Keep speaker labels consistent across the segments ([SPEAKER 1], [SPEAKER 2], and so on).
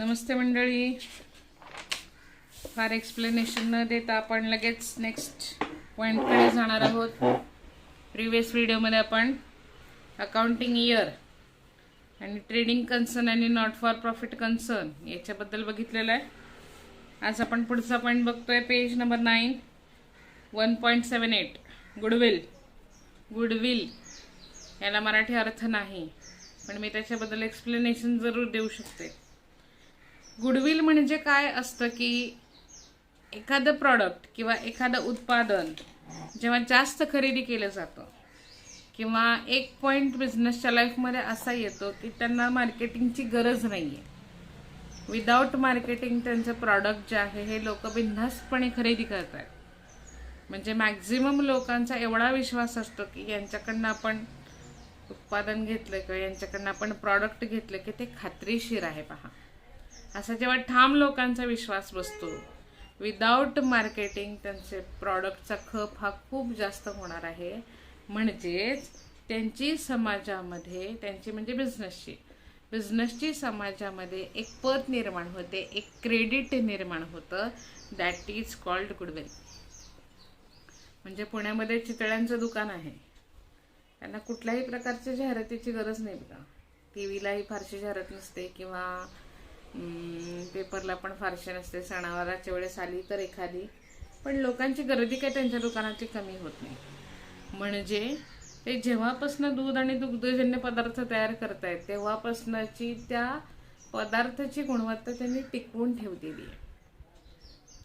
[SPEAKER 1] नमस्ते मंडळी. फार एक्सप्लेनेशन न देता आपण लगेच नेक्स्ट पॉईंटकडे जाणार आहोत. प्रिव्हियस व्हिडिओमध्ये आपण अकाउंटिंग इयर आणि ट्रेडिंग कन्सर्न आणि नॉट फॉर प्रॉफिट कन्सर्न याच्याबद्दल बघितलेलं आहे. आज आपण पुढचा पॉईंट बघतोय, पेज नंबर 9, 1.78 गुडविल. गुडविल याला मराठी अर्थ नाही, पण मी त्याच्याबद्दल एक्सप्लेनेशन जरूर देऊ शकते. गुडविल म्हणजे काय असतं की एखादं प्रॉडक्ट किंवा एखादं उत्पादन जेव्हा जास्त खरेदी केलं जातं किंवा एक पॉईंट बिझनेसच्या लाईफमध्ये असा येतो की त्यांना मार्केटिंगची गरज नाही आहे. विदाऊट मार्केटिंग त्यांचं प्रॉडक्ट जे आहे हे लोक बिनधास्तपणे खरेदी करत आहेत. म्हणजे मॅक्झिमम लोकांचा एवढा विश्वास असतो की यांच्याकडनं आपण उत्पादन घेतलं किंवा यांच्याकडनं आपण प्रॉडक्ट घेतलं की ते खात्रीशीर आहे. पहा, असा जेव्हा ठाम लोकांचा विश्वास बसतो, विदाऊट मार्केटिंग त्यांचे प्रॉडक्टचा खप हा खूप जास्त होणार आहे. म्हणजेच त्यांची समाजामध्ये, त्यांची म्हणजे बिझनेसची समाजामध्ये एक पत निर्माण होते, एक क्रेडिट निर्माण होतं. That is called goodwill. म्हणजे पुण्यामध्ये चितळ्यांचं दुकान आहे, त्यांना कुठल्याही प्रकारच्या जाहिरातीची गरज नाही बघा. टीव्हीलाही फारशी जाहिरात नसते किंवा पेपरला पण फारशी नसते. सणावाराच्या वेळेस आली तर एखादी, पण लोकांची गर्दी काही त्यांच्या दुकानाची कमी होत नाही. म्हणजे ते जेव्हापासून दूध आणि दुग्धजन्य पदार्थ तयार करतायत तेव्हापासूनची त्या पदार्थाची गुणवत्ता त्यांनी टिकवून ठेवलेली आहे.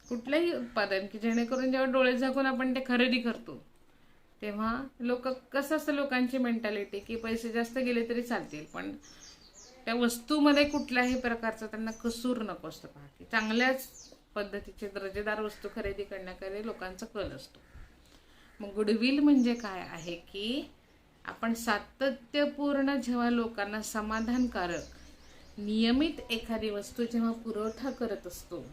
[SPEAKER 1] कुठलंही उत्पादन की जेणेकरून जेव्हा डोळे झाकून आपण ते खरेदी करतो तेव्हा लोक, कसं असतं लोकांची मेंटॅलिटी की पैसे जास्त गेले तरी चालतील, पण त्या वस्तूमध्ये कुठल्याही प्रकारचा त्यांना कसूर नको असतो. पहा की चांगल्याच पद्धतीचे दर्जेदार वस्तू खरेदी करण्याकडे लोकांचा कल असतो. मग गुडविल म्हणजे काय आहे की आपण सातत्यपूर्ण जेव्हा लोकांना समाधानकारक नियमित एखादी वस्तू जेव्हा पुरवठा करत असतो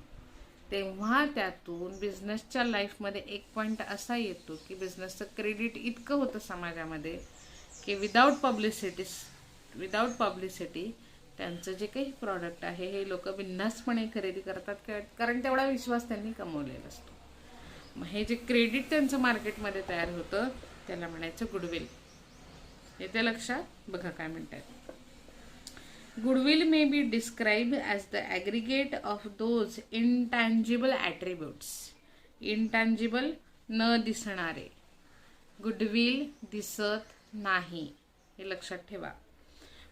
[SPEAKER 1] तेव्हा त्यातून बिझनेसच्या लाईफमध्ये एक पॉईंट असा येतो की बिझनेसचं क्रेडिट इतकं होतं समाजामध्ये की विदाऊट पब्लिसिटी त्यांचं जे काही प्रॉडक्ट आहे हे लोक बिनधास्तपणे खरेदी करतात, कारण तेवढा विश्वास त्यांनी कमवलेला असतो. मग हे जे क्रेडिट त्यांचं मार्केटमध्ये तयार होतं त्याला म्हणायचं गुडविल. येते लक्षात? बघा काय म्हणतात. Goodwill may be described as the aggregate of those intangible attributes. Intangible न दिसणारे. गुडविल दिसत नाही, हे लक्षात ठेवा.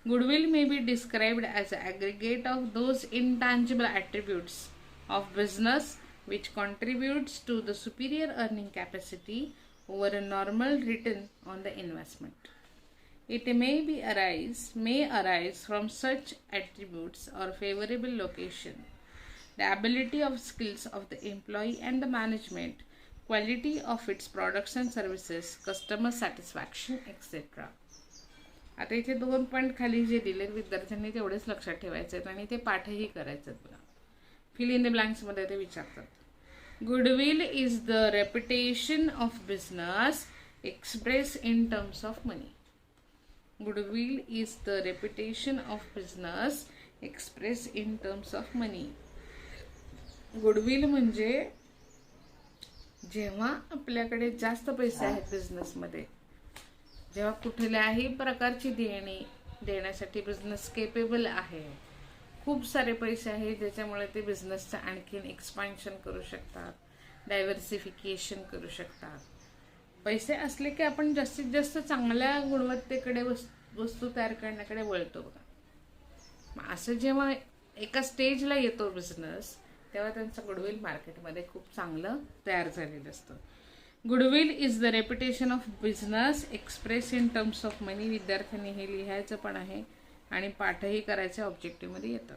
[SPEAKER 1] Goodwill may be described as an aggregate of those intangible attributes of business which contributes to the superior earning capacity over a normal return on the investment. It may arise from such attributes or favorable location, the ability of skills of the employee and the management, quality of its products and services, customer satisfaction, etc. आता इथे 2 point खाली जे दिले विद्यार्थ्यांनी तेवढेच लक्षात ठेवायचे आहेत आणि ते पाठही करायचे आहेत. बघा, फिल इन द ब्लँक्समध्ये ते विचारतात. Goodwill is the reputation of business express in terms of money. Goodwill is the reputation of business express in terms of money. Goodwill म्हणजे जेव्हा आपल्याकडे जास्त पैसे आहेत बिझनेसमध्ये, जेव्हा कुठल्याही प्रकारची देणी देण्यासाठी बिझनेस केपेबल आहे, खूप सारे पैसे आहेत ज्याच्यामुळे ते बिझनेसचं आणखीन एक्सपान्शन करू शकतात, डायव्हर्सिफिकेशन करू शकतात. पैसे असले की आपण जास्तीत जास्त चांगल्या गुणवत्तेकडे वस्तू तयार करण्याकडे वळतो. बघा, मग असं जेव्हा एका स्टेजला येतो बिझनेस तेव्हा त्यांचं गुडविल मार्केटमध्ये खूप चांगलं तयार झालेलं असतं. Goodwill is the reputation of business express in terms of money. विद्यार्थ्यांनी हे लिहायचं पण आहे आणि पाठही करायचे ऑब्जेक्टिव्हमध्ये येतं.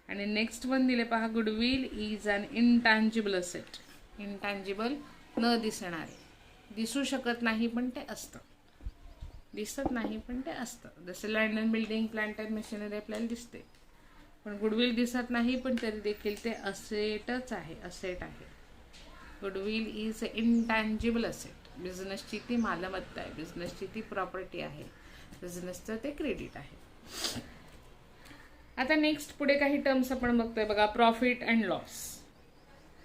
[SPEAKER 1] आणि नेक्स्ट वन दिले पहा. Goodwill is an intangible asset. Intangible न दिसणारे, दिसू शकत नाही पण ते असतं, दिसत नाही पण ते असतं. जसे land and building, plant and machinery आपल्याला दिसते, पण गुडविल दिसत नाही पण तरी देखील ते असेटच आहे, असेट आहे. Goodwill is a intangible asset. बिझनेसची ती मालमत्ता आहे, बिझनेसची ती प्रॉपर्टी आहे, बिझनेसचं ते क्रेडिट आहे. आता नेक्स्ट पुढे काही टर्म्स आपण बघतोय बघा, प्रॉफिट अँड लॉस.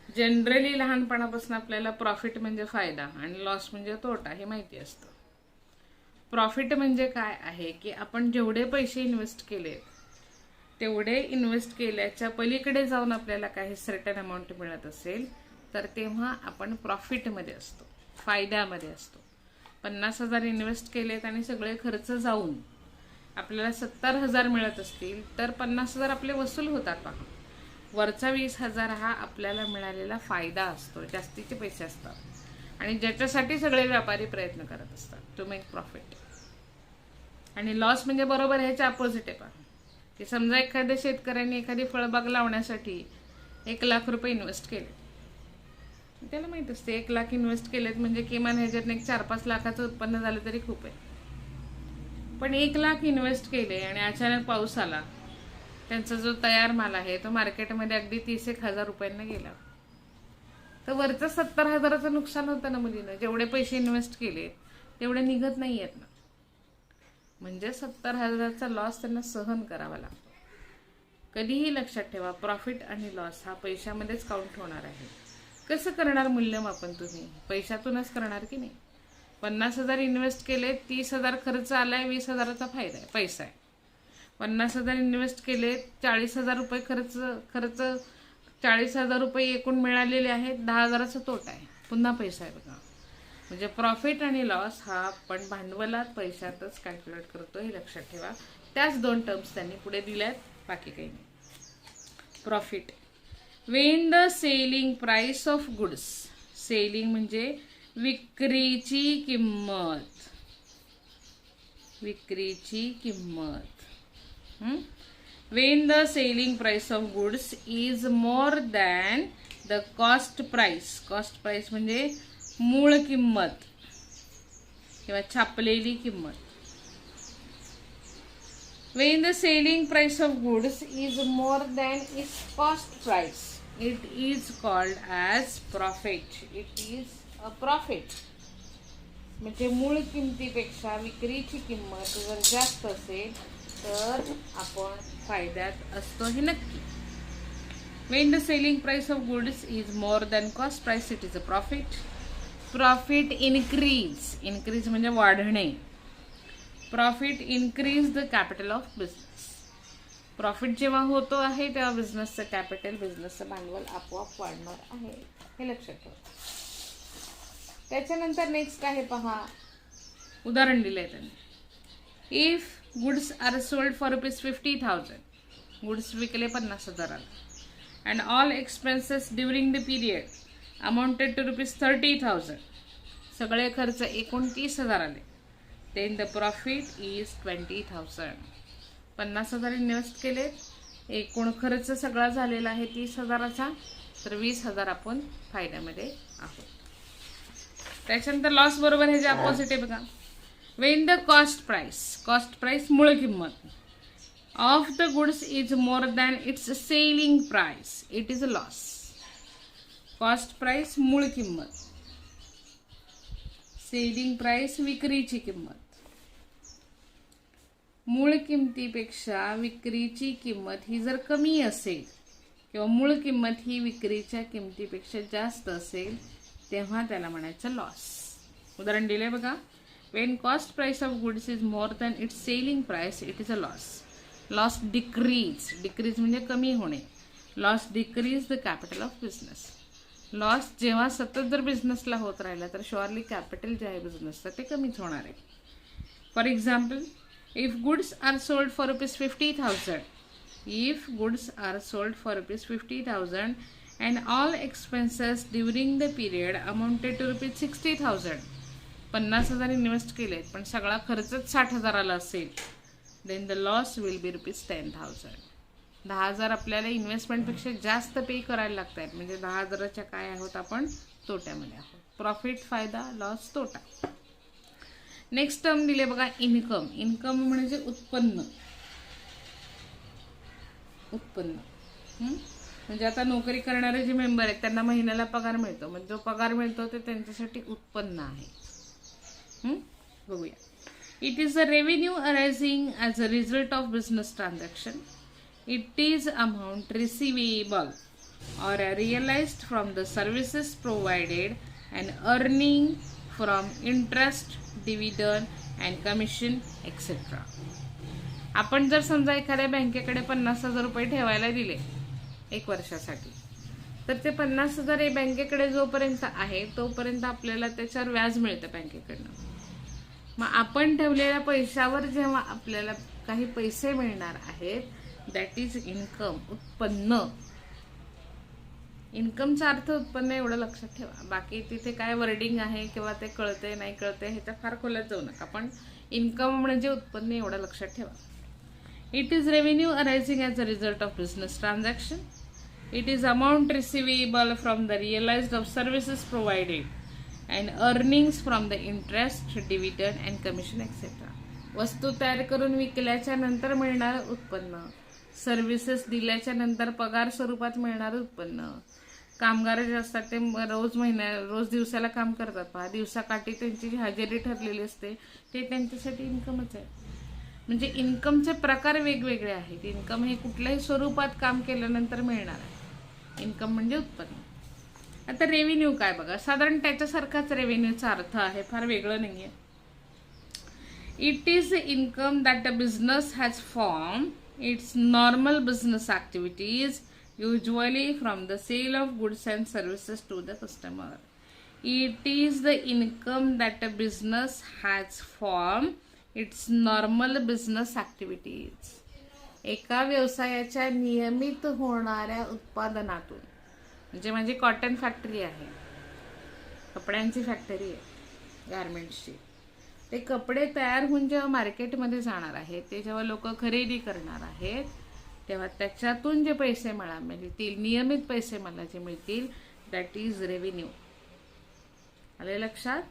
[SPEAKER 1] जनरली लहानपणापासून आपल्याला प्रॉफिट म्हणजे फायदा आणि लॉस म्हणजे तोटा हे माहिती असतं. प्रॉफिट म्हणजे काय आहे की आपण जेवढे पैसे इन्व्हेस्ट केले तेवढे इन्व्हेस्ट केल्याच्या पलीकडे जाऊन आपल्याला काही सर्टन अमाऊंट मिळत असेल तर तेव्हा आपण प्रॉफिटमध्ये असतो, फायद्यामध्ये असतो. 50,000 इन्व्हेस्ट केलेत आणि सगळे खर्च जाऊन आपल्याला 70,000 मिळत असतील तर 50,000 आपले वसूल होतात पहा. वरचा 20,000 हा आपल्याला मिळालेला फायदा असतो, जास्तीचे पैसे असतात आणि ज्याच्यासाठी सगळे व्यापारी प्रयत्न करत असतात टू मेक प्रॉफिट. आणि लॉस म्हणजे बरोबर ह्याच्या अपोजिट आहे पहा, की समजा एखाद्या शेतकऱ्याने एखादी फळबाग लावण्यासाठी 1,00,000 रुपये इन्व्हेस्ट केले. त्याला माहित असते 1,00,000 इन्व्हेस्ट केलेत म्हणजे किमान ह्याच्यातनं 4-5 लाखाचं उत्पन्न झालं तरी खूप आहे. पण 1,00,000 इन्व्हेस्ट केले आणि अचानक पाऊस आला, त्यांचा जो तयार माल आहे तो मार्केटमध्ये अगदी 30,000 रुपयांना गेला, तर वरचं 70,000चं नुकसान होतं ना मुलीनं. जेवढे पैसे इन्व्हेस्ट केले तेवढे निघत नाही आहेत ना, म्हणजे 70,000चा लॉस त्यांना सहन करावा लागतो. कधीही लक्षात ठेवा, प्रॉफिट आणि लॉस हा पैशामध्येच काउंट होणार आहे. कसं करणार मूल्यमापन तुम्ही? पैशातूनच करणार की नाही? 50,000 इन्व्हेस्ट केले, 30,000 खर्च आलाय, 20,000चा फायदा आहे, पैसा आहे. 50,000 इन्व्हेस्ट केले, 40,000 रुपये खर्च 40,000 रुपये एकूण मिळालेले आहेत, 10,000चा तोटा आहे, पुन्हा पैसा आहे बघा. म्हणजे प्रॉफिट आणि लॉस हा आपण भांडवलात पैशातच कॅल्क्युलेट करतो, हे लक्षात ठेवा. त्याच 2 टर्म्स त्यांनी पुढे दिल्यात, बाकी काही नाही. Profit, Wien the selling price of goods. Selling म्हणजे विक्रीची किंमत, विक्रीची किंमत. Wien the selling price of goods is more than the cost price. Cost price म्हणजे मूळ किंमत किंवा छापलेली किंमत. When the selling price of goods is more than its cost price, it is called as profit. It is a profit. म्हणजे मूळ किमतीपेक्षा विक्रीची किंमत जर जास्त असेल तर आपण फायद्यात असतो हे नक्की. When the selling price of goods is more than cost price, it is a profit. Profit increase. Increase म्हणजे वाढणे. Profit increase the capital of business. Profit जेव्हा होतो आहे तेव्हा बिझनेसचं कॅपिटल, बिझनेसचं भांडवल आपोआप वाढणार आहे, हे लक्षात ठेवा. त्याच्यानंतर नेक्स्ट आहे पहा, उदाहरण दिलंय त्यांनी. If goods are sold for ₹50,000, goods विकले 50,000 and all expenses during the period amounted to ₹30,000, सगळे खर्च एकूण 30,000 आले, then the profit is 20,000. 50,000 invest केले, एकूण खर्च सगळा झालेला आहे 30,000चा, तर 20,000 आपण फायद्यामध्ये आहोत. त्याच्यानंतर लॉस बरोबर हे जे अपोजिट आहे बघा. वेन द कॉस्ट प्राइस मूळ किंमत of the goods is more than it's selling price, it is a loss. Cost price मूळ किंमत, सेलिंग प्राइस विक्रीची किंमत. मूळ किमतीपेक्षा विक्रीची किंमत ही जर कमी असेल किंवा मूळ किंमत ही विक्रीच्या किमतीपेक्षा जास्त असेल तेव्हा त्याला म्हणायचं लॉस. उदाहरण दिले बघा. Wien cost price of goods is more than it's selling price, it is a loss. Loss decrease, decrease म्हणजे कमी होणे. Loss decrease the capital of business. Loss जेव्हा सतत जर बिझनेसला होत राहिला तर शुअरली कॅपिटल जे आहे बिझनेसचं ते कमीच होणार आहे. For example, if goods are sold for ₹50,000, if goods are sold for ₹50,000 and all expenses during the period amounted to ₹60,000, 50,000 invest केलेत पण सगळा खर्चच 60,000 असेल, then the loss will be ₹10,000. 10,000 आपल्याला इन्व्हेस्टमेंटपेक्षा जास्त पे करायला लागत आहेत, म्हणजे 10,000च्या काय आहोत आपण, तोट्यामध्ये आहोत. प्रॉफिट, फायदा, लॉस, तोटा. नेक्स्ट टर्म दिले बघा, इन्कम. इन्कम म्हणजे उत्पन्न. उत्पन्न म्हणजे आता नोकरी करणारे जे मेंबर आहेत त्यांना महिन्याला पगार मिळतो, म्हणजे जो पगार मिळतो ते त्यांच्यासाठी उत्पन्न आहे. बघूया. It is a revenue arising as a result of business transaction. It is amount receivable or realized from the services provided and earning from interest, dividend and commission etc. आपण जर समजा एखाद्या बँकेकडे 50,000 रुपये ठेवायला दिले 1 वर्षासाठी, तर ते 50,000 बँकेकडे जोपर्यंत आहे तोपर्यंत आपल्याला त्याच्यावर व्याज मिळतं बँकेकडनं. मग आपण ठेवलेल्या पैशावर जेव्हा आपल्याला काही पैसे मिळणार आहेत, दॅट इज इन्कम, उत्पन्न. इन्कमचा अर्थ उत्पन्न एवढं लक्षात ठेवा. बाकी तिथे काय वर्डिंग आहे किंवा ते कळते नाही कळते ह्याच्या फार खोलात जाऊ नका, पण इन्कम म्हणजे उत्पन्न एवढं लक्षात ठेवा. It is revenue arising as a result of business transaction. It is amount receivable from the realised of services provided and earnings from the interest, dividend and commission etcetera. वस्तू तयार करून विकल्याच्या नंतर मिळणारं उत्पन्न, सर्व्हिसेस दिल्याच्या नंतर पगार स्वरूपात मिळणारं उत्पन्न. कामगार जे असतात ते रोज दिवसाला काम करतात पहा, दिवसाकाठी त्यांची जी हजेरी ठरलेली असते ते त्यांच्यासाठी इन्कमच आहे. म्हणजे इन्कमचे प्रकार वेगवेगळे आहेत. इन्कम हे कुठल्याही स्वरूपात काम केल्यानंतर मिळणार आहे. इन्कम म्हणजे उत्पन्न. आता रेव्हेन्यू काय बघा, साधारण त्याच्यासारखाच रेव्हेन्यूचा अर्थ आहे, फार वेगळं नाहीये. It is the income that the business has form its normal business activities, usually from the sale of goods and services to the customer. It is the income that a business has from its normal business activities. एका व्यवसायाच्या नियमित होणाऱ्या उत्पादनातून, म्हणजे माझी cotton factory आहे, कपड्यांची factory आहे, गारमेंट्सची. ते कपडे तयार होऊन जेव्हा मार्केटमध्ये जाणार आहेत, ते जेव्हा लोक खरेदी करणार आहेत, तेव्हा त्याच्यातून जे पैसे मला मिळतील, नियमित पैसे मला जे मिळतील, दॅट इज रेव्हेन्यू. आले लक्षात?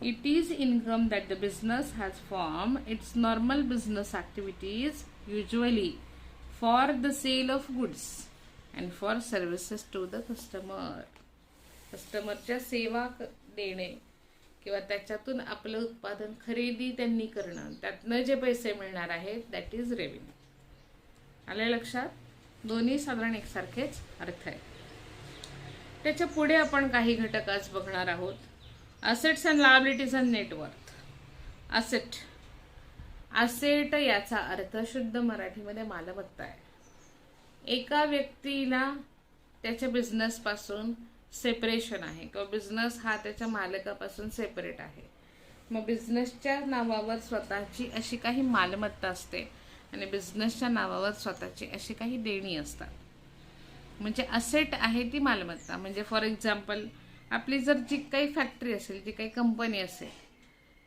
[SPEAKER 1] It is income that the business has form its normal business activities, usually for the sale of goods and for services to the customer. कस्टमरच्या सेवा देणे किंवा त्याच्यातून आपलं उत्पादन खरेदी त्यांनी करणं, त्यातनं जे पैसे मिळणार आहेत, दॅट इज रेव्हेन्यू. आले लक्षात? दोन्ही साधारण एकसारखेच अर्थ आहे. त्याच्या पुढे आपण काही घटक आज बघणार आहोत. Assets and liabilities and net worth. Asset याचा अर्थ शुद्ध मराठीमध्ये मालमत्ता आहे. एका व्यक्तीला त्याच्या बिझनेस पासून सेपरेशन आहे किंवा बिझनेस हा त्याच्या मालकापासून सेपरेट आहे. मग बिझनेसच्या नावावर स्वतःची अशी काही मालमत्ता असते आणि बिझनेसच्या नावावर स्वतःची अशी काही देणी असतात. म्हणजे असेट आहे ती मालमत्ता. म्हणजे फॉर एक्झाम्पल, आपली जर जी काही फॅक्टरी असेल, जी काही कंपनी असेल,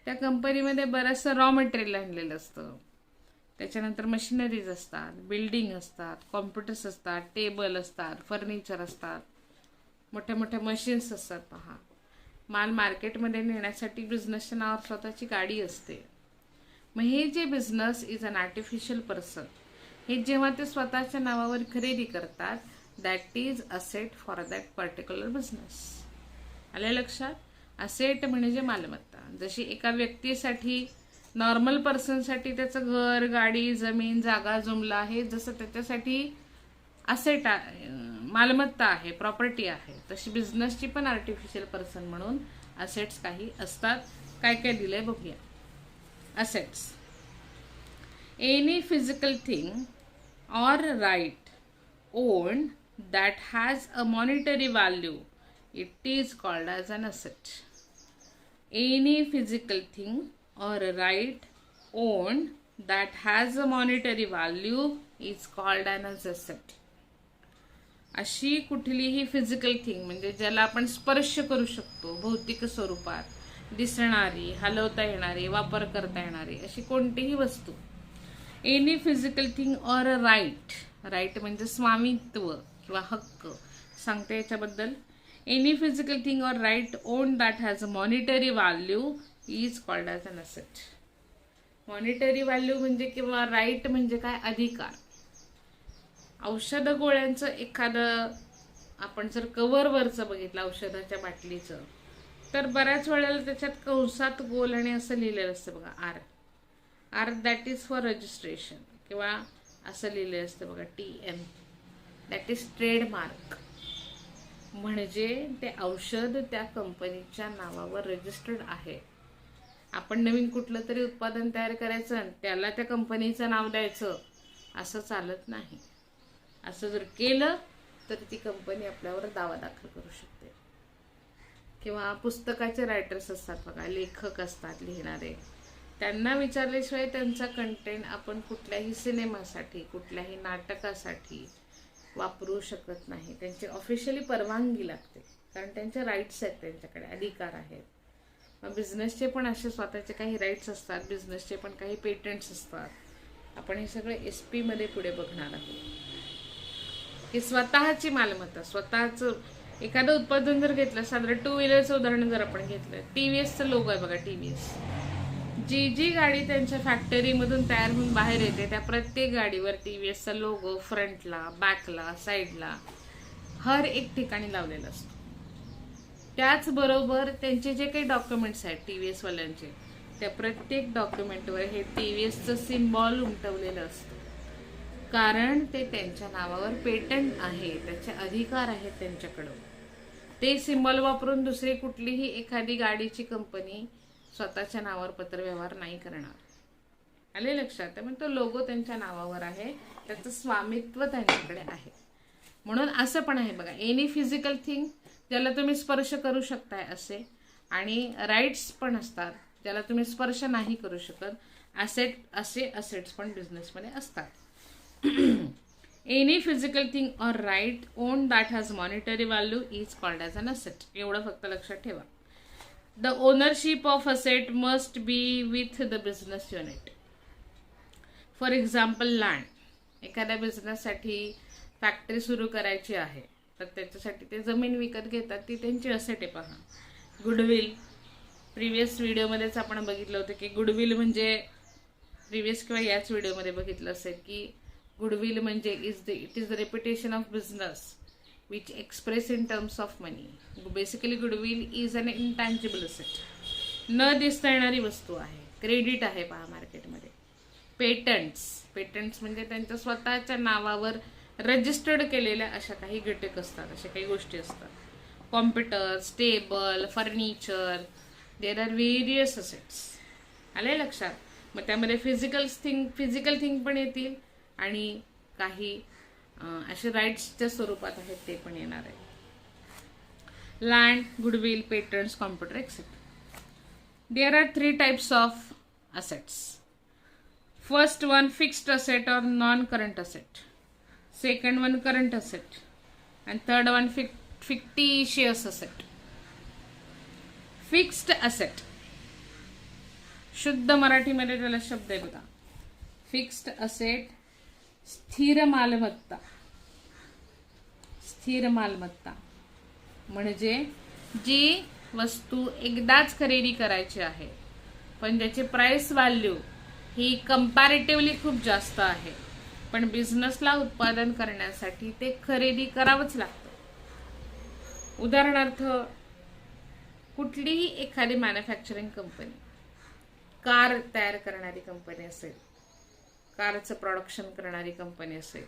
[SPEAKER 1] त्या कंपनीमध्ये बरंचसं रॉ मटेरियल आणलेलं असतं. त्याच्यानंतर मशिनरीज असतात, बिल्डिंग असतात, कॉम्प्युटर्स असतात, टेबल असतात, फर्निचर असतात, मोठ्या मोठ्या मशीन्स असतात. पहा, माल मार्केटमध्ये नेण्यासाठी बिझनेसच्या नावावर स्वतःची गाडी असते. मग हे जे business is an artificial person, हे जेव्हा ते स्वतःच्या नावावर खरेदी करतात, that is asset for that particular business. आले लक्षात? असेट म्हणजे मालमत्ता. जशी एका व्यक्तीसाठी, नॉर्मल पर्सनसाठी त्याचं घर, गाडी, जमीन, जागा, जुमला आहे, जसं त्याच्यासाठी असेट मालमत्ता आहे, प्रॉपर्टी आहे, तशी बिझनेसची पण आर्टिफिशियल पर्सन म्हणून असेट्स काही असतात. काय काय दिलंय बघूया. Assets. Any physical thing or right owned that has a monetary value, it is called as an asset. Any physical thing or right owned that has a monetary value is called an asset. अशी कुठलीही physical thing, म्हणजे ज्याला आपण स्पर्श करू शकतो, भौतिक स्वरूपात दिसणारी, हलवता येणारी, वापर करता येणारी अशी कोणतीही वस्तू. Any physical thing or a right. Right म्हणजे स्वामित्व किंवा हक्क सांगते याच्याबद्दल. Any physical thing or right own that has a monetary value is called as an asset. Monetary value म्हणजे किंवा राईट म्हणजे काय, अधिकार. औषध गोळ्यांचं एखादं आपण जर कव्हरवरचं बघितलं औषधाच्या बाटलीचं, तर बऱ्याच वेळेला त्याच्यात कंसात गोल आणि असं लिहिलेलं असतं बघा, R. That is for registration किंवा असं लिहिलं असतं बघा, TM, दॅट इज ट्रेडमार्क. म्हणजे ते औषध त्या कंपनीच्या नावावर रजिस्टर्ड आहे. आपण नवीन कुठलं तरी उत्पादन तयार करायचं आणि त्याला त्या कंपनीचं नाव द्यायचं असं चालत नाही. असं जर केलं तर ती कंपनी आपल्यावर दावा दाखल करू शकते. किंवा पुस्तकाचे रायटर्स असतात बघा, लेखक असतात लिहिणारे, त्यांना विचारल्याशिवाय त्यांचा कंटेंट आपण कुठल्याही सिनेमासाठी, कुठल्याही नाटकासाठी वापरू शकत नाही. त्यांची ऑफिशियली परवानगी लागते, कारण त्यांचे राईट्स आहेत, त्यांच्याकडे अधिकार आहेत. मग बिझनेसचे पण असे स्वतःचे काही राईट्स असतात, बिझनेसचे पण काही पेटंट्स असतात. आपण हे सगळे SP मध्ये पुढे बघणार आहोत की स्वतःची मालमत्ता, स्वतःचं एखादं उत्पादन जर घेतलं, साधारण 2 व्हीलरचं उदाहरण जर आपण घेतलं, TVSचं लोगो आहे बघा, TVS. जी गाडी त्यांच्या फॅक्टरीमधून तयार होऊन बाहेर येते त्या प्रत्येक गाडीवर TVSचा लोगो फ्रंटला, बॅकला, साईडला, हर एक ठिकाणी लावलेला असतो. त्याचबरोबर त्यांचे जे काही डॉक्युमेंट्स आहेत TVS वाल्यांचे, त्या प्रत्येक डॉक्युमेंटवर हे TVSचं सिम्बॉल उमटवलेलं असतं. कारण ते त्यांच्या नावावर पेटंट आहे, त्याचे अधिकार आहेत त्यांच्याकडं. ते सिम्बॉल वापरून दुसरी कुठलीही एखादी गाडीची कंपनी स्वतःच्या नावावर पत्रव्यवहार नाही करणार. आले लक्षात? त्यामुळे तो लोगो त्यांच्या नावावर आहे, त्याचं स्वामित्व त्यांच्याकडे आहे. म्हणून असं पण आहे बघा, एनी फिजिकल थिंग ज्याला तुम्ही स्पर्श करू शकताय असे, आणि राईट्स पण असतात ज्याला तुम्ही स्पर्श नाही करू शकत, असे असेट्स पण बिझनेसमध्ये असतात. Any physical thing or right own that has monetary value is called as an asset. एवढं फक्त लक्षात ठेवा. The ownership of asset must be with the business unit. For example land. एखाद्या बिझनेससाठी फॅक्टरी सुरू करायची आहे तर त्याच्यासाठी ते जमीन विकत घेतात, ती त्यांची असेट आहे. पहा, गुडविल. प्रिव्हियस व्हिडिओमध्येच आपण बघितलं होतं की गुडविल म्हणजे, प्रिव्हियस किंवा याच व्हिडिओमध्ये बघितलं असेल की गुडविल म्हणजे it is the reputation of business which express in terms of money. Basically goodwill is an intangible asset, न दिसता येणारी वस्तू आहे, क्रेडिट आहे पहा मार्केटमध्ये. पेटंट्स म्हणजे त्यांच्या स्वतःच्या नावावर रजिस्टर्ड केलेल्या अशा काही घटक असतात, अशा काही गोष्टी असतात. Computers, table, furniture, there are various assets. आले लक्षात? मग त्यामध्ये फिजिकल थिंग पण येतील आणि काही असे राईट्सच्या स्वरूपात आहेत ते पण येणार आहे. Land, goodwill, patents, computer etcetera. There are 3 types of assets. First one, fixed asset or non-current asset. Second one, current asset. And third one, fictitious asset. Fixed asset. शुद्ध मराठीमध्ये त्याला शब्द आहे बघा. फिक्स्ड असेट, स्थिर मालमत्ता. स्थिर मालमत्ता म्हणजे जी वस्तू एकदाच खरेदी करायची आहे, पण ज्याची प्राइस व्हॅल्यू ही कंपॅरेटिव्हली खूप जास्त आहे, पण बिझनेसला उत्पादन करण्यासाठी ते खरेदी करावंच लागतं. उदाहरणार्थ, कुठलीही एखादी मॅन्युफॅक्चरिंग कंपनी, कार तयार करणारी कंपनी असेल, कारचं प्रोडक्शन करणारी कंपनी असेल,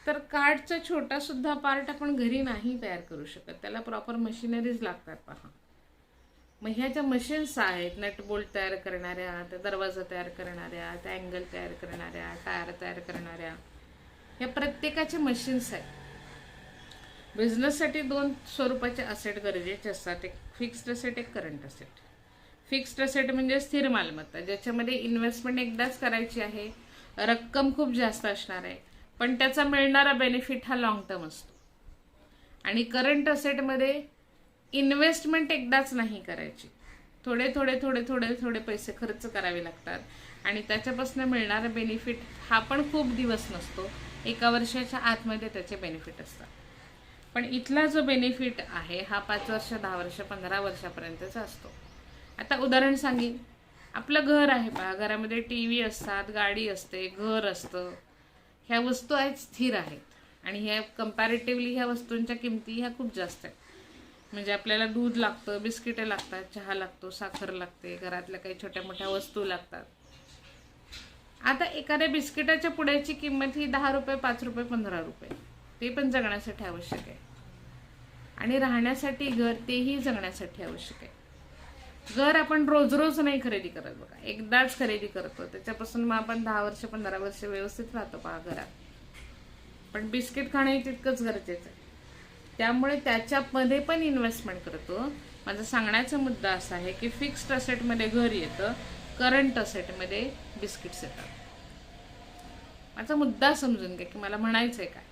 [SPEAKER 1] तर कारचा छोटा सुद्धा पार्ट आपण घरी नाही तयार करू शकत, त्याला प्रॉपर मशिनरीज लागतात. पहा, मग ह्या ज्या मशीन्स आहेत, नट बोल्ट तयार करणाऱ्या, त्या दरवाजा तयार करणाऱ्या, त्या अँगल तयार करणाऱ्या, टायर तयार करणाऱ्या, या प्रत्येकाचे मशीन्स आहेत. बिझनेससाठी 2 स्वरूपाचे असेट गरजेचे असतात, एक फिक्स्ड असेट, एक करंट असेट. फिक्स्ड असेट म्हणजे स्थिर मालमत्ता, ज्याच्यामध्ये इन्व्हेस्टमेंट एकदाच करायची आहे, रक्कम खूप जास्त असणार आहे, पण त्याचा मिळणारा बेनिफिट हा लॉंग टर्म असतो. आणि करंट असेटमध्ये इन्व्हेस्टमेंट एकदाच नाही करायची, थोडे पैसे खर्च करावे लागतात आणि त्याच्यापासून मिळणारा बेनिफिट हा पण खूप दिवस नसतो, 1 वर्षाच्या आतमध्ये त्याचे बेनिफिट असतात. पण इथला जो बेनिफिट आहे हा 5 वर्ष, 10 वर्ष, 15 वर्षापर्यंतचा असतो. आता उदाहरण सांगेन, आपलं घर आहे पहा, घरामध्ये TV असतात, गाडी असते, घर असतं, ह्या वस्तू आहेत, स्थिर आहेत आणि ह्या कंपॅरेटिव्हली ह्या वस्तूंच्या किमती ह्या खूप जास्त आहेत. म्हणजे आपल्याला दूध लागतं, बिस्किटे लागतात, चहा लागतो, साखर लागते, घरातल्या काही छोट्या मोठ्या वस्तू लागतात. आता एखाद्या बिस्किटाच्या पुड्याची किंमत ही 10 रुपये, 5 रुपये, 15 रुपये, ते पण जगण्यासाठी आवश्यक आहे. आणि राहण्यासाठी घर, तेही जगण्यासाठी आवश्यक आहे. घर आपण रोज रोज नाही खरेदी करत बघा, एकदाच खरेदी करतो, त्याच्यापासून मग आपण 10 वर्ष 15 वर्ष व्यवस्थित राहतो पहा घरात. पण बिस्किट खाणं तितकंच गरजेचं आहे, त्यामुळे त्याच्यामध्ये पण इन्व्हेस्टमेंट करतो. माझा सांगण्याचा मुद्दा असा आहे की फिक्स्ड असेटमध्ये घर येतं, करंट असेटमध्ये बिस्किट्स येतात. माझा मुद्दा समजून घ्या की मला म्हणायचंय काय.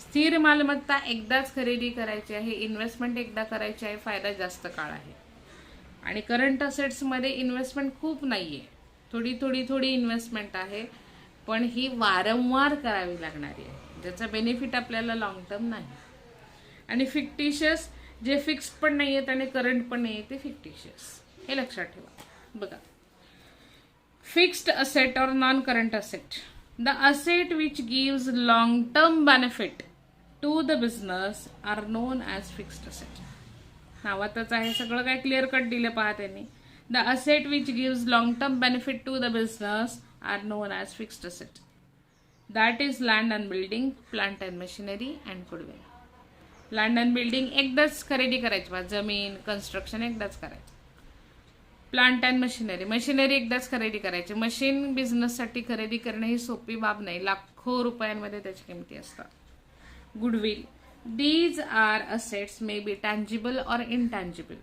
[SPEAKER 1] स्थिर मालमत्ता एकदाच खरेदी करायची आहे, इन्व्हेस्टमेंट एकदा करायची आहे, फायदा जास्त काळ आहे. आणि करंट असेट्समध्ये इन्व्हेस्टमेंट खूप नाहीये, थोडी थोडी थोडी इन्व्हेस्टमेंट आहे, पण ही वारंवार करावी लागणारी आहे, ज्याचा बेनिफिट आपल्याला लॉंग टर्म नाही. आणि फिक्टिशियस, जे फिक्स्ड पण नाही आहेत आणि करंट पण नाही ते फिक्टिशियस, हे लक्षात ठेवा. बघा, फिक्स्ड असेट और non current asset. The asset which gives long term benefit to the business are known as fixed asset. नावातच आहे, सगळं काय क्लिअर कट दिलं पहा त्यांनी. The asset which gives long term benefit to the business are known as fixed asset. That is land and building, plant and machinery and goodwill. Land and building एकदाच खरेदी करायची बा, जमीन कन्स्ट्रक्शन एकदाच करायचं. प्लांट अँड मशिनरी, मशिनरी एकदाच खरेदी करायची. मशीन बिझनेससाठी खरेदी करणं ही सोपी बाब नाही, लाखो रुपयांमध्ये त्याची किमती असतात. Goodwill, these are assets may be tangible or intangible.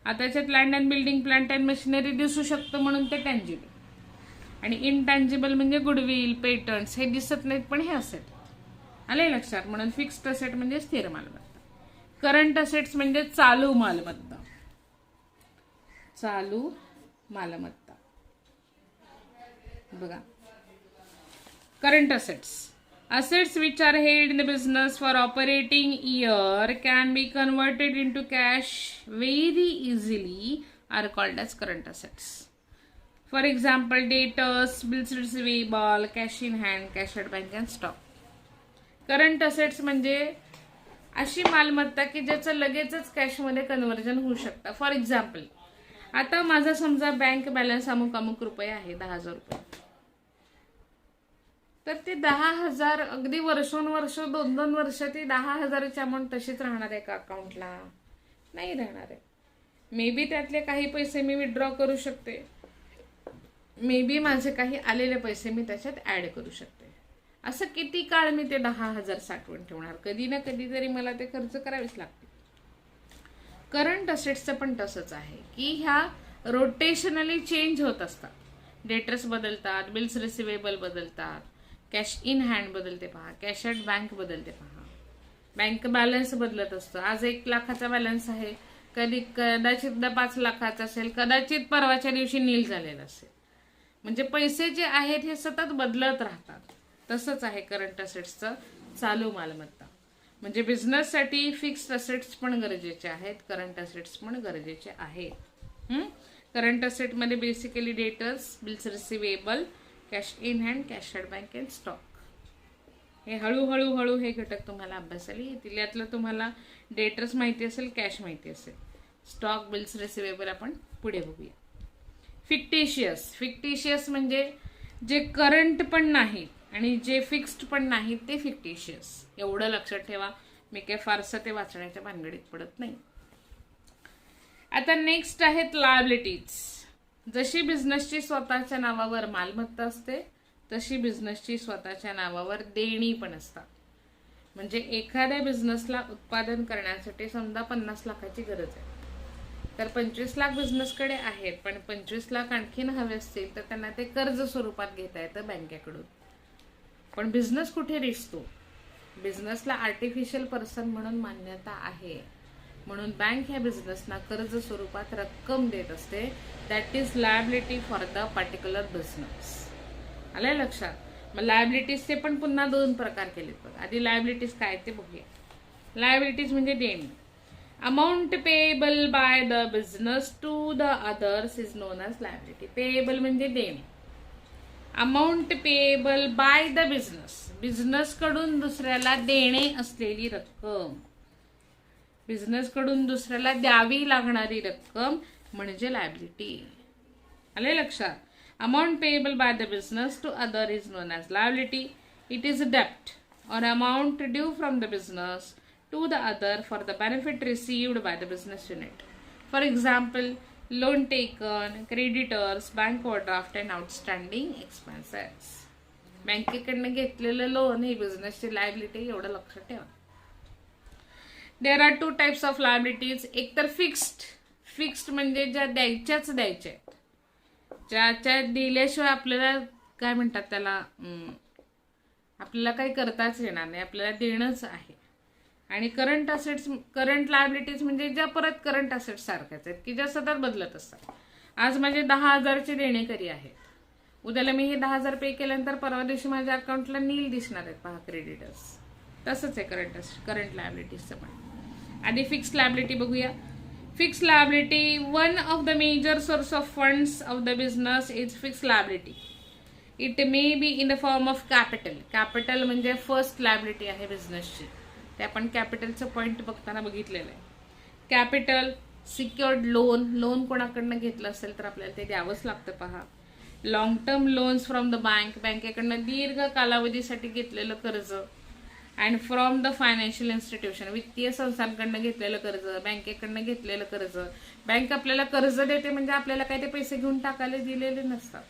[SPEAKER 1] आता त्याच्यात land and building, plant and machinery दिसू शकतं म्हणून ते टँजिबल, आणि इनटँजिबल म्हणजे गुडविल, पेटंट्स, हे दिसत नाहीत पण हे असेट. आले लक्षात. म्हणून फिक्स्ड असेट म्हणजे स्थिर मालमत्ता. करंट असेट्स म्हणजे चालू मालमत्ता. चालू मालमत्ता बघा, current assets. Assets which are held in the business for operating year can be converted into cash very easily are called as current assets. For example, debtors, bills receivable, cash in hand, cash at bank and stock. Current assets म्हणजे अशी मालमत्ता की ज्याचं लगेचच कॅशमध्ये conversion होऊ शकतं. For example, आता माझा समजा बँक बॅलन्स अमुक अमुक रुपये आहे, 10,000 रुपये, तर ते 10,000 अगदी वर्षोनवर्ष 2-2 वर्ष ती 10,000ची अमाऊंट तशीच राहणार आहे का अकाउंटला? नाही राहणार आहे. मे बी त्यातले काही पैसे मी विथड्रॉ करू शकते, मे बी माझे काही आलेले पैसे मी त्याच्यात ऍड करू शकते. असं किती काळ मी ते 10,000 साठवून ठेवणार? कधी ना कधी तरी मला ते खर्च करावेच लागते. करंट असेट्सचं पण तसंच आहे की ह्या रोटेशनली चेंज होत असतात. डेटर्स बदलतात, बिल्स रिसिवेबल बदलतात, कॅश इन हँड बदलते पहा, कॅश ॲट बँक बदलते पहा, बँक बॅलन्स बदलत असतो. आज 1 लाखाचा बॅलन्स आहे, कदाचित 5 लाखाचा असेल, कदाचित परवाच्या दिवशी नील झालेला असेल. म्हणजे पैसे जे आहेत हे सतत बदलत राहतात. तसंच आहे करंट असेट्सचं चालू मालमत्ता. म्हणजे बिझनेससाठी फिक्स्ड असेट्स पण गरजेचे आहेत, करंट असेट्स पण गरजेचे आहेत. करंट असेटमध्ये basically debtors, bills receivable, cash in hand, cash at bank and stock, हे हळूहळू हे घटक तुम्हाला अभ्यासाला येतील. यातलं तुम्हाला डेटर्स माहिती असेल, कॅश माहिती असेल, स्टॉक, बिल्स रिसिवेबल आपण पुढे बघूया. फिक्टिशियस म्हणजे जे करंट पण नाहीत आणि जे फिक्स्ड पण नाहीत ते फिक्टिशियस. एवढं लक्षात ठेवा. मी काय फारसं ते वाचण्याच्या भानगडीत पडत नाही. आता नेक्स्ट आहेत लायबिलिटीज. जशी बिझनेसची स्वतःच्या नावावर मालमत्ता असते तशी बिझनेसची स्वतःच्या नावावर देणी पण असतात. म्हणजे एखाद्या बिझनेसला उत्पादन करण्यासाठी समजा 50 लाखाची गरज आहे, तर 25 लाख बिझनेसकडे आहेत, पण 25 लाख आणखीन हवे असतील तर त्यांना ते कर्ज स्वरूपात घेता येतं बँकेकडून. पण बिझनेस कुठे दिसतो? बिझनेसला आर्टिफिशियल पर्सन म्हणून मान्यता आहे, म्हणून बँक ह्या बिझनेसना कर्ज स्वरूपात रक्कम देत असते. That is liability for the particular business. आलंय लक्षात? मग लायबिलिटीजचे पण पुन्हा 2 प्रकार केलेत बघा. आधी लायबिलिटीज काय ते बघूया. लायबिलिटीज म्हणजे देणी. Amount payable by the business to the others is known as liability. Payable म्हणजे देणी. Amount payable by the business कडून दुसऱ्याला देणे असलेली रक्कम, बिझनेस कडून दुसऱ्याला द्यावी लागणारी रक्कम म्हणजे लायबिलिटी. आले लक्षात? Amount payable by the business to other is known as liability. It is a debt or amount due from the business to the other for the benefit received by the business unit. For example, loan taken, creditors, bank overdraft and outstanding expenses. बँकेकडनं घेतलेलं loan ही बिझनेसची liability, एवढं लक्षात ठेवा. There are 2 types of liabilities. एक तर fixed म्हणजे ज्या द्यायच्याच द्यायच्या आहेत, ज्याच्या दिल्याशिवाय आपल्याला काय म्हणतात त्याला, आपल्याला काही करताच येणार नाही, आपल्याला देणंच आहे. आणि करंट लायबिलिटीज म्हणजे ज्या परत करंट असेट्स सारख्याच आहेत की ज्या सतत बदलत असतात. आज माझे 10,000चे देणेकरी आहेत, उद्याला मी हे 10,000 पे केल्यानंतर परवा दिवशी माझ्या अकाउंटला नील दिसणार आहेत पहा क्रेडिटर्स. तसंच आहे करंट लायबिलिटीजचं पण. आधी फिक्स्ड लायबिलिटी बघूया. Fixed liability, one of the major source of funds of the business is fixed liability. It may be in the form of capital. Capital म्हणजे फर्स्ट लायबिलिटी आहे बिझनेसची. ते आपण कॅपिटलचं पॉईंट बघताना बघितलेलं आहे. कॅपिटल, सिक्युअर्ड लोन कोणाकडनं घेतलं असेल तर आपल्याला ते द्यावंच लागतं पहा. Long term loans from the बँकेकडनं दीर्घ कालावधीसाठी घेतलेलं कर्ज. And from the financial institution, वित्तीय संस्थांकडनं घेतलेलं कर्ज, बँकेकडनं घेतलेलं कर्ज. बँक आपल्याला कर्ज देते म्हणजे आपल्याला काय ते पैसे घेऊन टाकायला दिलेले नसतात,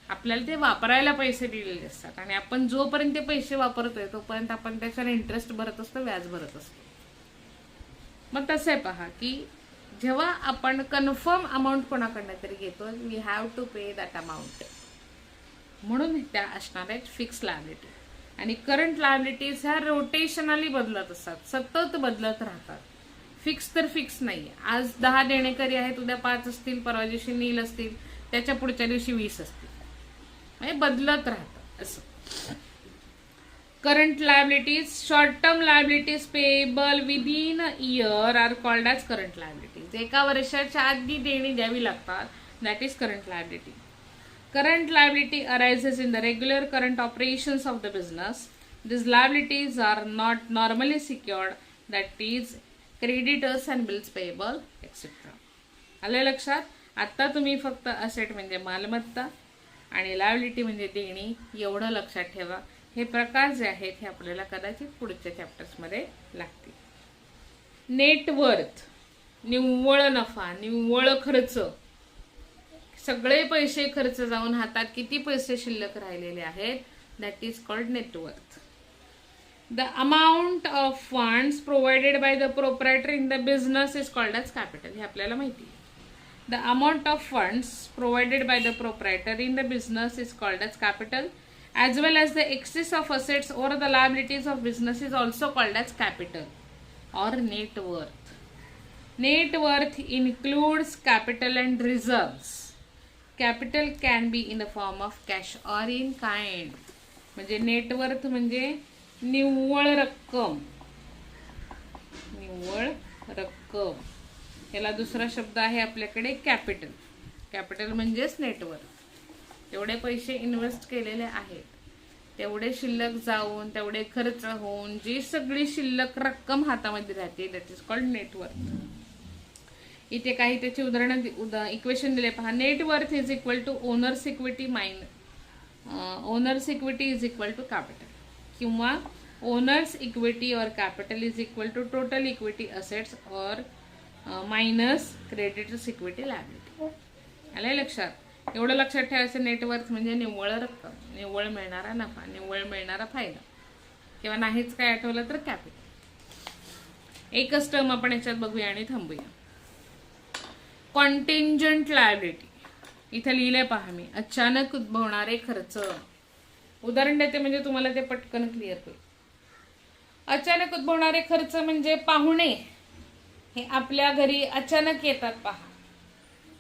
[SPEAKER 1] आपल्याला ते वापरायला पैसे दिलेले असतात. आणि आपण जोपर्यंत ते पैसे वापरतोय तोपर्यंत आपण त्याच्यावर इंटरेस्ट भरत असतो, व्याज भरत असतो. मग तसं आहे पहा की जेव्हा आपण कन्फर्म अमाऊंट कोणाकडनं तरी घेतो, we have to pay that amount, म्हणून त्या असणार आहेत फिक्स लायबिलिटी. आणि करंट लायबिलिटीज ह्या रोटेशनली बदलत असतात, सतत बदलत राहतात. फिक्स तर फिक्स नाही. आज 10 देणेकरी आहेत, उद्या 5 असतील, परवा दिवशी नील असतील, त्याच्या पुढच्या दिवशी 20 असतील, म्हणजे बदलत राहतात असं. Current liabilities, short term liabilities payable within a year are called as current liabilities. एका वर्षाच्या आधी देणी द्यावी लागतात, that is current liability. Current liability arises in the regular current operations of the business. These liabilities are not normally secured, that is creditors and bills payable, etc. आले लक्षात? आता तुम्ही फक्त असेट म्हणजे मालमत्ता आणि लायबिलिटी म्हणजे देणी एवढं लक्षात ठेवा. हे प्रकार जे आहेत हे आपल्याला कदाचित पुढच्या चॅप्टर्समध्ये लागतील. नेटवर्थ, निव्वळ नफा, निव्वळ खर्च, सगळे पैसे खर्च जाऊन हातात किती पैसे शिल्लक राहिलेले आहेत, that is called net worth. The amount of funds provided by the proprietor in the business is called as capital. हे आपल्याला माहिती आहे. The amount of funds provided by the proprietor in the business is called as capital, as well as the excess of assets or the liabilities of business is also called as capital or net worth. Net worth includes capital and reserves. Capital can be in the form of cash or in kind. म्हणजे net worth म्हणजे निव्वळ रक्कम, निव्वळ रक्कम. याला दुसरा शब्द आहे आपल्याकडे कॅपिटल. कॅपिटल म्हणजेच नेटवर्थ. तेवढे पैसे इन्व्हेस्ट केलेले आहेत, तेवढे शिल्लक जाऊन, तेवढे खर्च होऊन जी सगळी शिल्लक रक्कम हातामध्ये राहते, दॅट इज कॉल्ड नेटवर्थ. इथे काही त्याची उदाहरण इक्वेशन दिले पहा. Net worth is equal to owners equity owners equity is equal to capital, किंवा ओनर्स इक्विटी और capital is equal to total equity assets और मायनस क्रेडिटर्स इक्विटी लायबिलिटी. आलंय लक्षात? एवढं लक्षात ठेवायचं. नेटवर्थ म्हणजे निव्वळ रक्कम, निव्वळ मिळणारा नफा, निव्वळ मिळणारा फायदा, किंवा नाहीच काय आठवलं तर कॅपिटल. एकच टर्म आपण याच्यात बघूया आणि थांबूया. कॉन्टिंजंट लायबिलिटी. इथे लिहिलंय पहा मी, अचानक उद्भवणारे खर्च. उदाहरण देते म्हणजे तुम्हाला ते पटकन क्लिअर होईल. अचानक उद्भवणारे खर्च म्हणजे पाहुणे हे आपल्या घरी अचानक येतात पहा.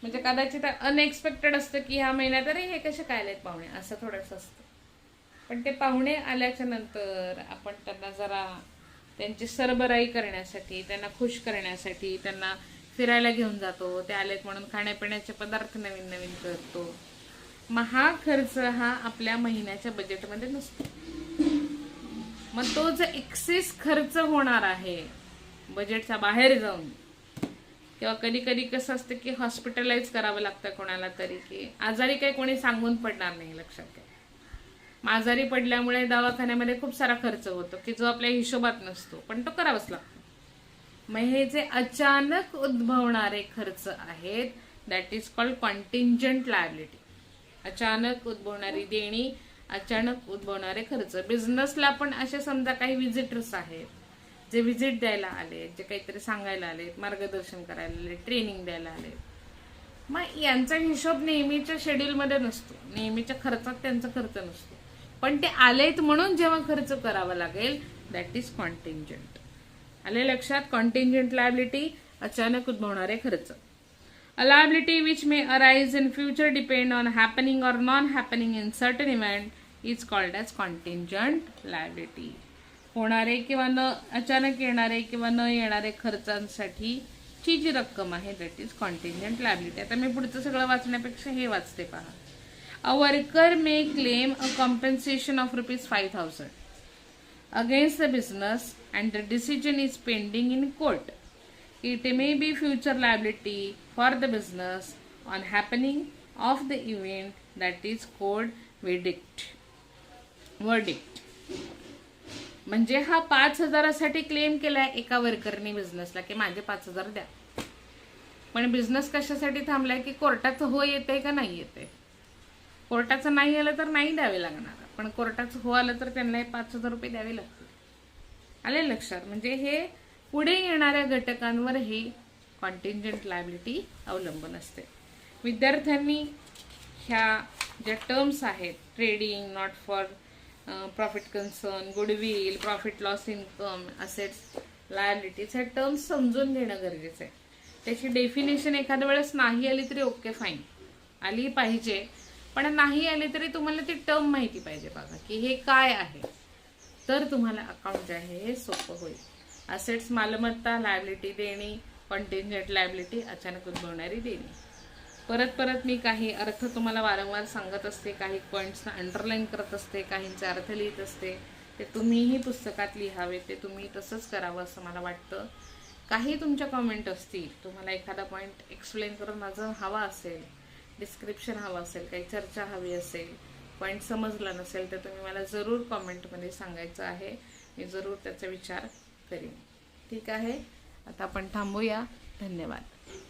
[SPEAKER 1] म्हणजे कदाचित अनएक्सपेक्टेड असतं की ह्या महिन्यात अरे हे कसे काय आलेत पाहुणे, असं थोडंसं असतं. पण ते पाहुणे आल्याच्या नंतर आपण त्यांना जरा त्यांची सरबराई करण्यासाठी, त्यांना खुश करण्यासाठी त्यांना फिरायला घेऊन जातो. ते आलेत म्हणून खाण्यापिण्याचे पदार्थ नवीन नवीन करतो. मग हा खर्च हा आपल्या महिन्याच्या बजेटमध्ये नसतो. मग तो जो एक्सेस खर्च होणार आहे बजेटच्या बाहेर जाऊन, किंवा कधी कधी कसं असतं की हॉस्पिटलाइज करावं लागतं कोणाला तरी, की आजारी काही कोणी सांगून पडणार नाही, लक्षात घ्या. आजारी पडल्यामुळे दवाखान्यामध्ये खूप सारा खर्च होतो की जो आपल्या हिशोबात नसतो, पण तो करावाच लागतो. मग हे जे अचानक उद्भवणारे खर्च आहेत, दॅट इज कॉल्ड कॉन्टिंजंट लायबिलिटी. अचानक उद्भवणारी देणी, अचानक उद्भवणारे खर्च. बिझनेसला पण असे समजा काही व्हिजिटर्स आहेत जे व्हिजिट द्यायला आले, जे काहीतरी सांगायला आले, मार्गदर्शन करायला आले, ट्रेनिंग द्यायला आले, मग यांचा हिशोब नेहमीच्या शेड्यूलमध्ये नसतो, नेहमीच्या खर्चात त्यांचा खर्च नसतो, पण ते आलेत म्हणून जेव्हा खर्च करावा लागेल, दॅट इज कॉन्टिंजंट. आले लक्षात? कॉन्टिंजंट लायबिलिटी, अचानक उद्भवणारे खर्च. A liability which may arise in future depend on happening or non-happening in certain event is called as contingent liability. होणारे किंवा न अचानक येणारे किंवा न येणारे खर्चांसाठी ची जी रक्कम आहे, दॅट इज कॉन्टिंजंट लायबिलिटी. आता मी पुढचं सगळं वाचण्यापेक्षा हे वाचते पहा. A worker may claim a compensation of ₹5,000 against the business and the decision is pending in court. It may be future liability for the business on happening of the event, that is called verdict. म्हणजे हा 5,000 साठी claim केलाय एका वर्करने बिझनेसला की माझे 5,000 द्या, पण business कशासाठी थांबलाय की कोर्टाचं हो येतंय का नाही येतंय. कोर्टाचं नाही आलं तर नाही द्यावे लागणार, पण कोर्टाचं हो आलं तर त्यांना 5,000 रुपये द्यावे लागतील. आले लक्षात? म्हणजे हे पुढे येणाऱ्या घटकांवर ही कॉन्टिंजंट लायबिलिटी अवलंबून असते. विद्यार्थ्यांनी ह्या ज्या टर्म्स आहेत, trading, not for profit concern, goodwill, profit loss income, assets, liabilities, ह्या टर्म्स समजून घेणं गरजेचं आहे. त्याची डेफिनेशन एखाद्या वेळेस नाही आली तरी ओके, फाईन, आली पाहिजे, पण नाही आली तरी तुम्हाला ती टर्म माहिती पाहिजे बघा की हे काय आहे, तर तुम्हाला अकाउंट जे आहे हे सोपं होईल. असेट्स मालमत्ता, लायबिलिटी देणी, कॉन्टिंजंट लायबिलिटी अचानक उद्भवणारी देणी. परत मी काही अर्थ तुम्हाला वारंवार सांगत असते, काही पॉईंट्स अंडरलाईन करत असते, काहींचे अर्थ लिहित असते. ते तुम्हीही पुस्तकात लिहावे, ते तुम्ही तसंच करावं असं मला वाटतं. काही तुमच्या कॉमेंट असतील, तुम्हाला एखादा पॉईंट एक्सप्लेन करून माझं हवा असेल, डिस्क्रिप्शन हवं असेल, काही चर्चा हवी असेल, पॉईंट समजला नसेल, तर तुम्ही मला जरूर कॉमेंटमध्ये सांगायचं आहे. मी जरूर त्याचा विचार करीन. ठीक आहे, आता आपण थांबूया. धन्यवाद.